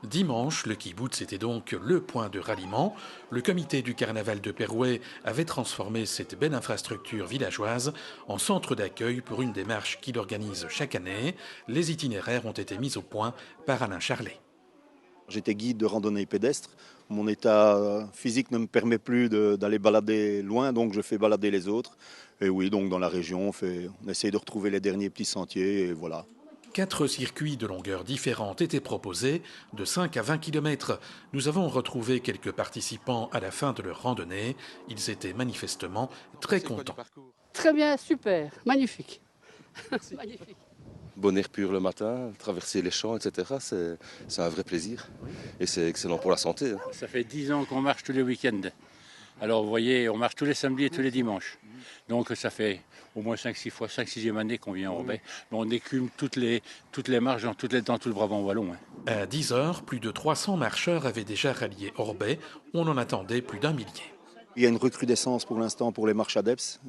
Dimanche, le kibboutz était donc le point de ralliement. Le comité du carnaval de Perouet avait transformé cette belle infrastructure villageoise en centre d'accueil pour une démarche qu'il organise chaque année. Les itinéraires ont été mis au point par Alain Charlet. J'étais guide de randonnée pédestre. Mon état physique ne me permet plus d'aller balader loin, donc je fais balader les autres. Et oui, donc dans la région, on essaye de retrouver les derniers petits sentiers et voilà. 4 circuits de longueurs différentes étaient proposés, de 5 à 20 km. Nous avons retrouvé quelques participants à la fin de leur randonnée. Ils étaient manifestement très contents. Très bien, super, magnifique. Magnifique. Bon air pur le matin, traverser les champs, etc. C'est un vrai plaisir. Et c'est excellent pour la santé. Ça fait 10 ans qu'on marche tous les week-ends. Alors vous voyez, on marche tous les samedis et tous les dimanches. Donc ça fait au moins 5-6 fois, 5-6e année qu'on vient en Orbey. On écume toutes les marches dans tout le Brabant wallon. À 10 heures, plus de 300 marcheurs avaient déjà rallié Orbey. On en attendait plus d'1 millier. Il y a une recrudescence pour l'instant pour les marches adeptes,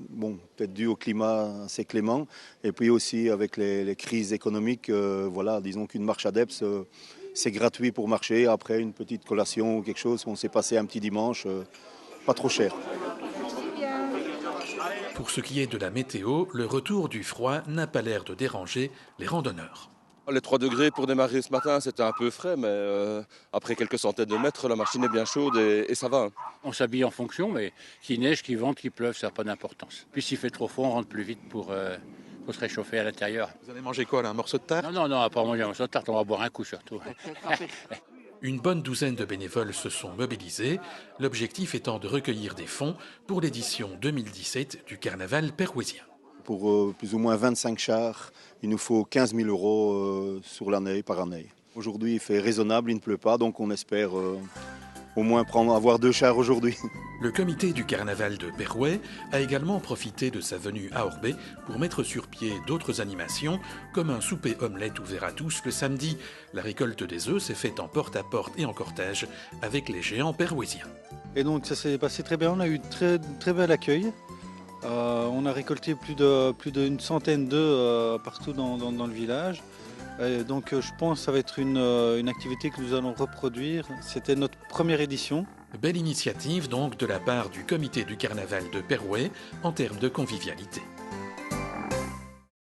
peut-être dû au climat assez clément, et puis aussi avec les crises économiques, disons qu'une marche adepte, c'est gratuit pour marcher, après une petite collation ou quelque chose, on s'est passé un petit dimanche, pas trop cher. Pour ce qui est de la météo, le retour du froid n'a pas l'air de déranger les randonneurs. Les 3 degrés pour démarrer ce matin, c'était un peu frais, mais après quelques centaines de mètres, la machine est bien chaude et ça va. On s'habille en fonction, mais qu'il neige, qu'il vente, qu'il pleuve, ça n'a pas d'importance. Puis s'il fait trop froid, on rentre plus vite pour se réchauffer à l'intérieur. Vous allez manger quoi là, un morceau de tarte? Non, on va pas manger un morceau de tarte, on va boire un coup surtout. Une bonne douzaine de bénévoles se sont mobilisés, l'objectif étant de recueillir des fonds pour l'édition 2017 du carnaval perouésien. Pour plus ou moins 25 chars, il nous faut 15 000 € sur l'année, par année. Aujourd'hui, il fait raisonnable, il ne pleut pas, donc on espère au moins avoir 2 chars aujourd'hui. Le comité du carnaval de Perouet a également profité de sa venue à Orbey pour mettre sur pied d'autres animations, comme un souper omelette ouvert à tous le samedi. La récolte des œufs s'est faite en porte-à-porte et en cortège avec les géants perouésiens. Et donc ça s'est passé très bien, on a eu très bel accueil. On a récolté plus d'une centaine d'œufs partout dans le village. Donc je pense que ça va être une activité que nous allons reproduire. C'était notre première édition. Belle initiative donc de la part du comité du carnaval de Perouet en termes de convivialité.